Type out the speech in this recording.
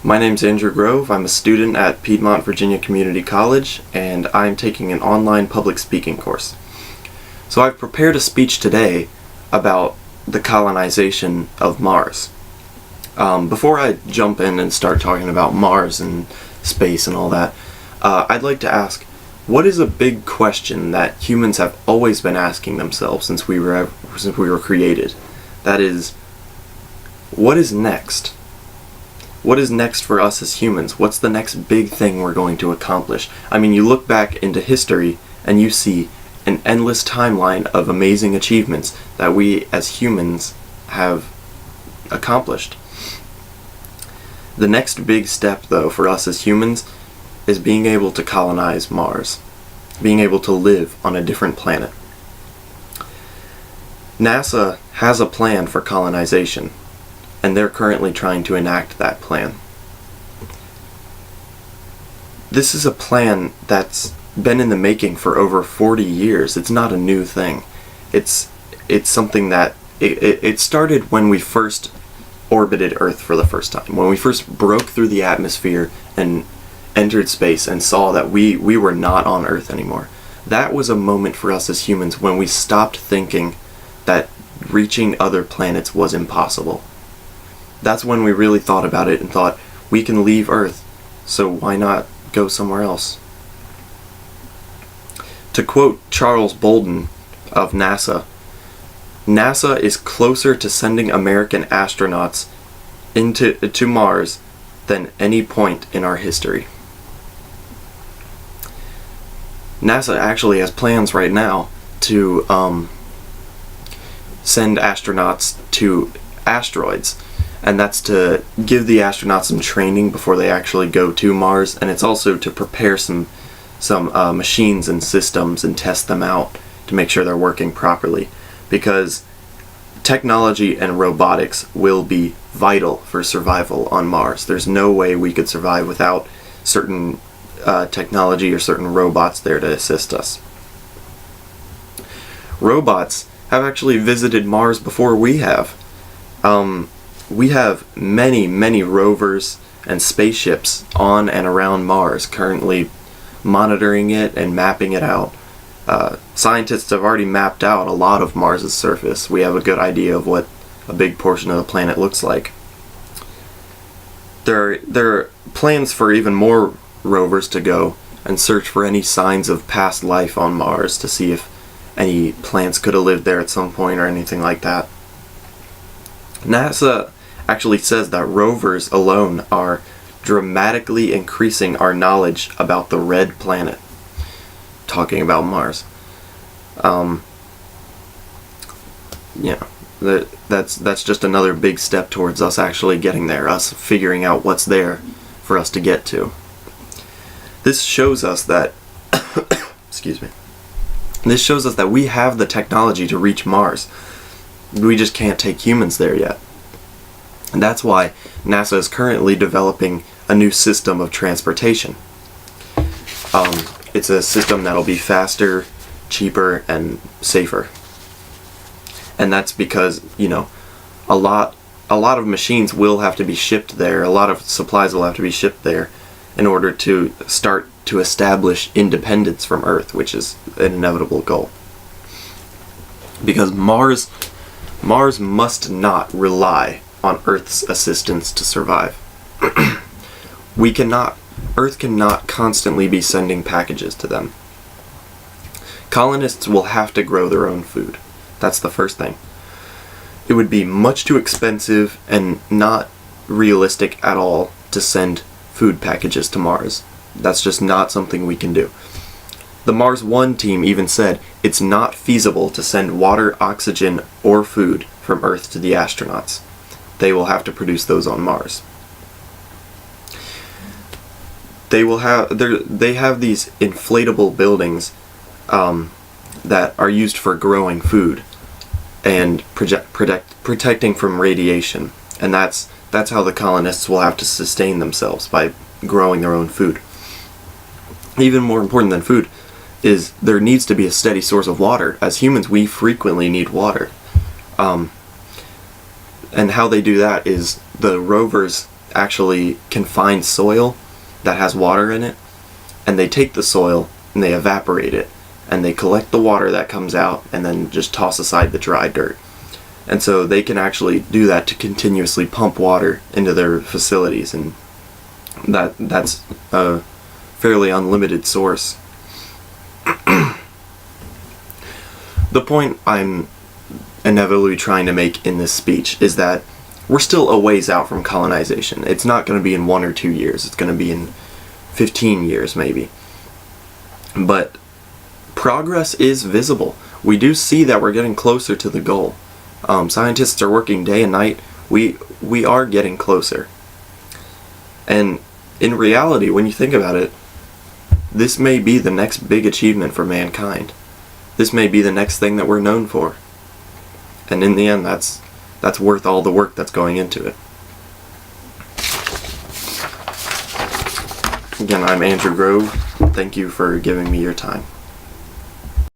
My name's Andrew Grove. I'm a student at Piedmont Virginia Community College, and I'm taking an online public speaking course. So I've prepared a speech today about the colonization of Mars. Before I jump in and start talking about Mars and space and all that, I'd like to ask, what is a big question that humans have always been asking themselves since we were created? That is, what is next? What is next for us as humans? What's the next big thing we're going to accomplish? I mean, you look back into history and you see an endless timeline of amazing achievements that we as humans have accomplished. The next big step, though, for us as humans is being able to colonize Mars, being able to live on a different planet. NASA has a plan for colonization, and they're currently trying to enact that plan. This is a plan that's been in the making for over 40 years. It's not a new thing. It's something that it started when we first orbited Earth for the first time, when we first broke through the atmosphere and entered space and saw that we were not on Earth anymore. That was a moment for us as humans when we stopped thinking that reaching other planets was impossible. That's when we really thought about it and thought, we can leave Earth, so why not go somewhere else? To quote Charles Bolden of NASA, NASA is closer to sending American astronauts to Mars than any point in our history. NASA actually has plans right now to send astronauts to asteroids, and that's to give the astronauts some training before they actually go to Mars, and it's also to prepare some machines and systems and test them out to make sure they're working properly, because technology and robotics will be vital for survival on Mars. There's no way we could survive without certain technology or certain robots there to assist us. Robots have actually visited Mars before we have. We have many rovers and spaceships on and around Mars currently monitoring it and mapping it out. Scientists have already mapped out a lot of Mars's surface. We have a good idea of what a big portion of the planet looks like. There are plans for even more rovers to go and search for any signs of past life on Mars to see if any plants could have lived there at some point or anything like that. NASA actually says that rovers alone are dramatically increasing our knowledge about the red planet, talking about Mars. That's just another big step towards us actually getting there, us figuring out what's there for us to get to. This shows us that excuse me. This shows us that we have the technology to reach Mars. We just can't take humans there yet. And that's why NASA is currently developing a new system of transportation. It's a system that'll be faster, cheaper, and safer. And that's because, a lot of machines will have to be shipped there, a lot of supplies will have to be shipped there in order to start to establish independence from Earth, which is an inevitable goal. Because Mars must not rely on Earth's assistance to survive. Earth cannot constantly be sending packages to them. Colonists will have to grow their own food. That's the first thing. It would be much too expensive and not realistic at all to send food packages to Mars. That's just not something we can do. The Mars One team even said it's not feasible to send water, oxygen, or food from Earth to the astronauts. They will have to produce those on Mars. They have these inflatable buildings that are used for growing food and protecting from radiation, and that's how the colonists will have to sustain themselves, by growing their own food. Even more important than food is there needs to be a steady source of water. As humans, we frequently need water. And how they do that is the rovers actually can find soil that has water in it, and they take the soil and they evaporate it, and they collect the water that comes out and then just toss aside the dry dirt. And so they can actually do that to continuously pump water into their facilities, and that's a fairly unlimited source. The point I'm inevitably trying to make in this speech is that we're still a ways out from colonization. It's not going to be in 1 or 2 years. It's going to be in 15 years maybe. But progress is visible. We do see that we're getting closer to the goal. Scientists are working day and night. We are getting closer. And in reality, when you think about it, this may be the next big achievement for mankind. This may be the next thing that we're known for. And in the end, that's worth all the work that's going into it. Again, I'm Andrew Grove. Thank you for giving me your time.